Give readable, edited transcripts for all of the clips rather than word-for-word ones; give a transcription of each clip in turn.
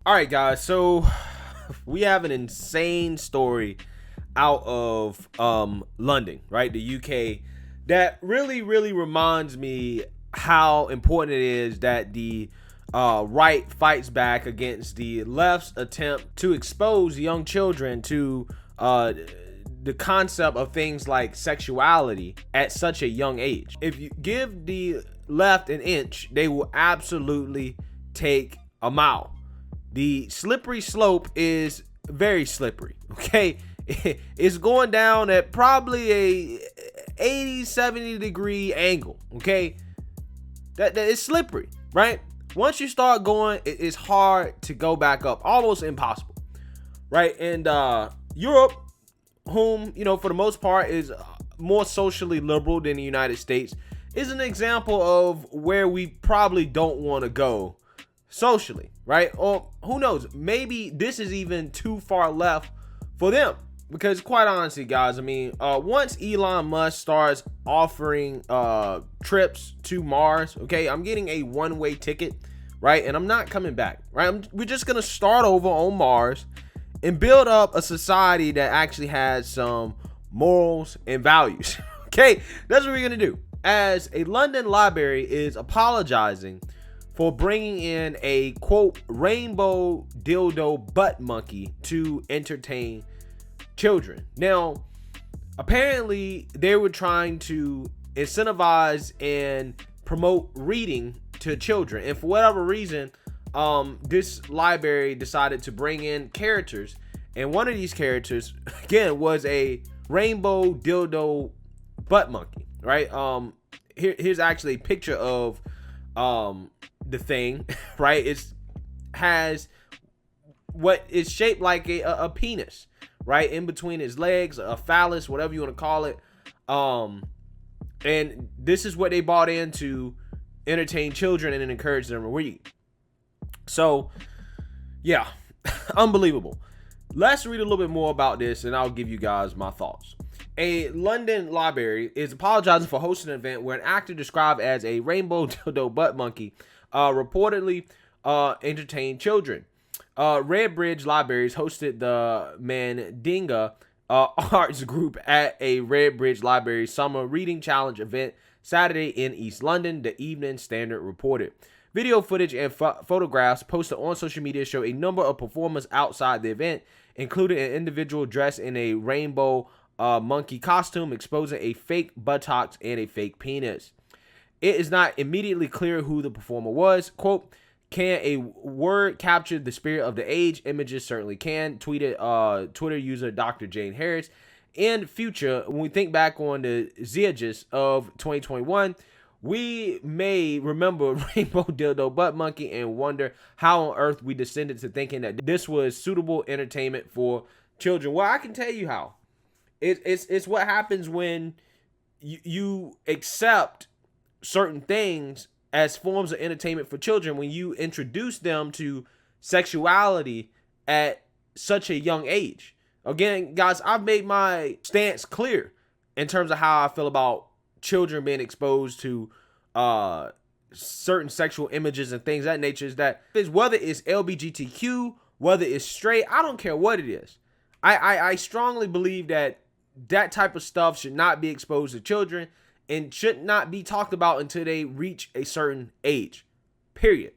All right, guys. So we have an insane story out of London, right? The UK that really reminds me how important it is that the right fights back against the left's attempt to expose young children to the concept of things like sexuality at such a young age. If you give the left an inch, they will absolutely take a mile. The slippery slope is very slippery, okay? It's going down at probably a 80-70 degree angle, okay? That is slippery, right? Once you start going, it's hard to go back up, almost impossible, right? And Europe, whom, for the most part is more socially liberal than the United States, is an example of where we probably don't want to go socially, right? Or who knows, maybe this is even too far left for them, because quite honestly, guys, I mean, once Elon Musk starts offering trips to Mars, okay, I'm getting a one-way ticket, right? And I'm not coming back, right? We're just gonna start over on Mars and build up a society that actually has some morals and values. Okay, that's what we're gonna do. As a London library is apologizing for bringing in a quote rainbow dildo butt monkey to entertain children. Now, apparently they were trying to incentivize and promote reading to children, and for whatever reason, this library decided to bring in characters, and one of these characters again was a rainbow dildo butt monkey, right? Here's actually a picture of the thing, right? It has what is shaped like a penis, right, in between his legs, a phallus, whatever you want to call it. And this is what they bought in to entertain children and encourage them to read. So yeah, unbelievable. Let's read a little bit more about this and I'll give you guys my thoughts. A London library is apologizing for hosting an event where an actor described as a rainbow dildo butt monkey reportedly entertained children. Redbridge Libraries hosted the Mandinga Arts Group at a Redbridge Library Summer Reading Challenge event Saturday in East London, the Evening Standard reported. Video footage and photographs posted on social media show a number of performers outside the event, including an individual dressed in a rainbow monkey costume, exposing a fake buttocks and a fake penis. It is not immediately clear who the performer was. Quote, can a word capture the spirit of the age? Images certainly can, tweeted Twitter user Dr. Jane Harris. In future, when we think back on the Zieges of 2021, we may remember Rainbow Dildo Butt Monkey and wonder how on earth we descended to thinking that this was suitable entertainment for children. Well, I can tell you how. It's what happens when you accept certain things as forms of entertainment for children, when you introduce them to sexuality at such a young age. Again, guys, I've made my stance clear in terms of how I feel about children being exposed to certain sexual images and things of that nature. Is that whether it's LGBTQ, whether it's straight, I don't care what it is. I strongly believe that type of stuff should not be exposed to children and should not be talked about until they reach a certain age, period.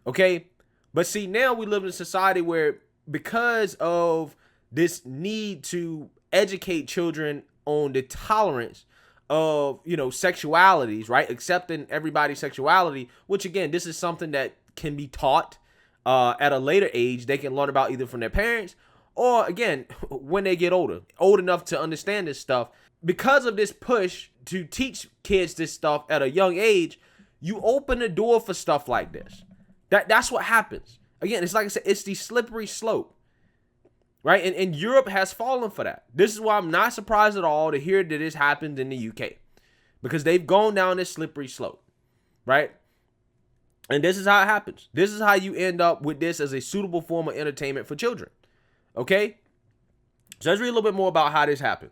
Okay? But see, now we live in a society where, because of this need to educate children on the tolerance of, sexualities, right? Accepting everybody's sexuality, which again, this is something that can be taught at a later age. They can learn about either from their parents or, again, when they get old enough to understand this stuff. Because of this push to teach kids this stuff at a young age, you open the door for stuff like this. That's what happens. Again, it's like I said, it's the slippery slope, right? And Europe has fallen for that. This is why I'm not surprised at all to hear that this happened in the UK, because they've gone down this slippery slope, right? And this is how it happens. This is how you end up with this as a suitable form of entertainment for children, okay? So let's read a little bit more about how this happened.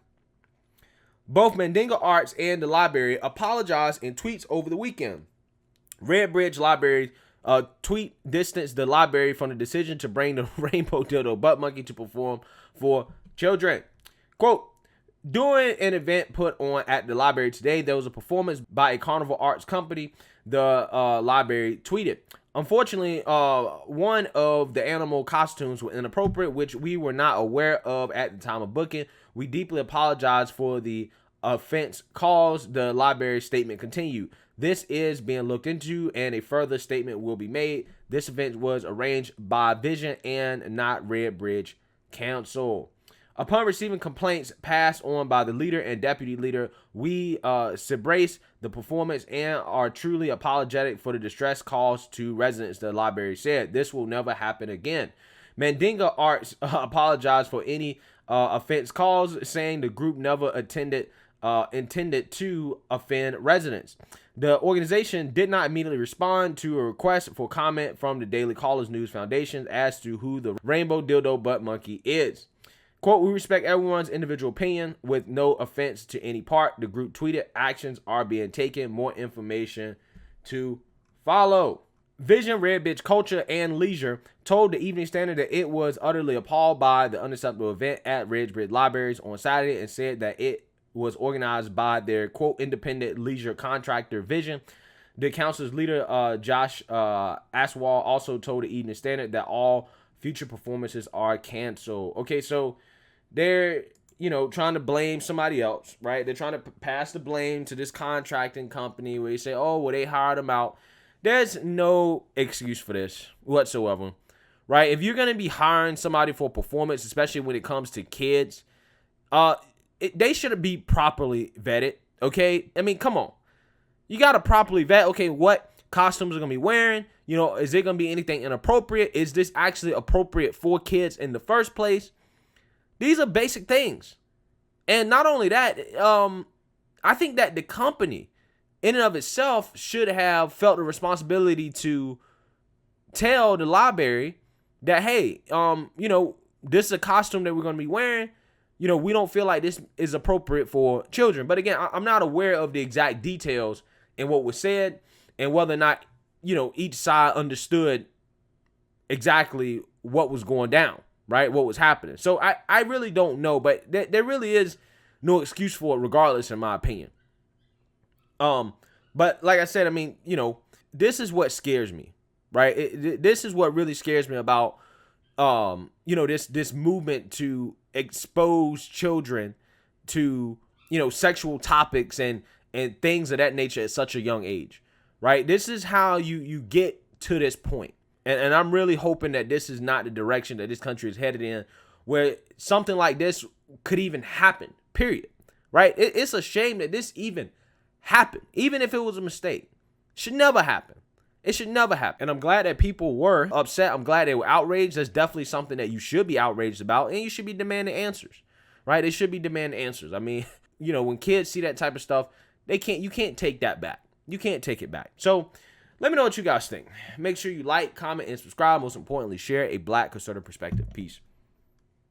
Both Mandinga Arts and the library apologized in tweets over the weekend. Redbridge Library Tweet distanced the library from the decision to bring the rainbow dildo butt monkey to perform for children. Quote, during an event put on at the library today, there was a performance by a carnival arts company, the library tweeted. Unfortunately, one of the animal costumes were inappropriate, which we were not aware of at the time of booking. We deeply apologize for the offense caused, the library statement continued. This is being looked into and a further statement will be made. This event was arranged by Vision and not Red Bridge Council. Upon receiving complaints passed on by the leader and deputy leader, we embrace the performance and are truly apologetic for the distress caused to residents, the library said. This will never happen again. Mandinga Arts apologized for any offense caused, saying the group never intended to offend residents. The organization did not immediately respond to a request for comment from the Daily Callers News Foundation as to who the rainbow dildo butt monkey is. Quote, we respect everyone's individual opinion with no offense to any part. The group tweeted, actions are being taken. More information to follow. Vision, Red Bitch Culture, and Leisure told the Evening Standard that it was utterly appalled by the unacceptable event at Ridgebridge Libraries on Saturday and said that it was organized by their, quote, independent leisure contractor Vision. The council's leader, Josh Aswal, also told the Evening Standard that all future performances are canceled. Okay, so they're, trying to blame somebody else, right? They're trying to pass the blame to this contracting company where they say, oh, well, they hired them out. There's no excuse for this whatsoever, right? If you're going to be hiring somebody for a performance, especially when it comes to kids, they should be properly vetted, okay? I mean, come on. You got to properly vet, okay, what costumes are going to be wearing? Is there going to be anything inappropriate? Is this actually appropriate for kids in the first place? These are basic things. And not only that, I think that the company in and of itself should have felt the responsibility to tell the library that, hey, this is a costume that we're going to be wearing. We don't feel like this is appropriate for children. But again, I'm not aware of the exact details in what was said and whether or not, each side understood exactly what was going down, right? What was happening. So I really don't know, but there really is no excuse for it regardless, in my opinion. But like I said, I mean, this is what scares me, right? This is what really scares me about, this movement to expose children to, sexual topics and things of that nature at such a young age, right? This is how you get to this point. And I'm really hoping that this is not the direction that this country is headed in, where something like this could even happen, period, right? It's a shame that this even happened, even if it was a mistake. It should never happen. It should never happen. And I'm glad that people were upset. I'm glad they were outraged. That's definitely something that you should be outraged about, and you should be demanding answers, right? They should be demanding answers. I mean, when kids see that type of stuff, you can't take that back. You can't take it back. So let me know what you guys think. Make sure you like, comment, and subscribe. Most importantly, share a Black conservative perspective. Peace.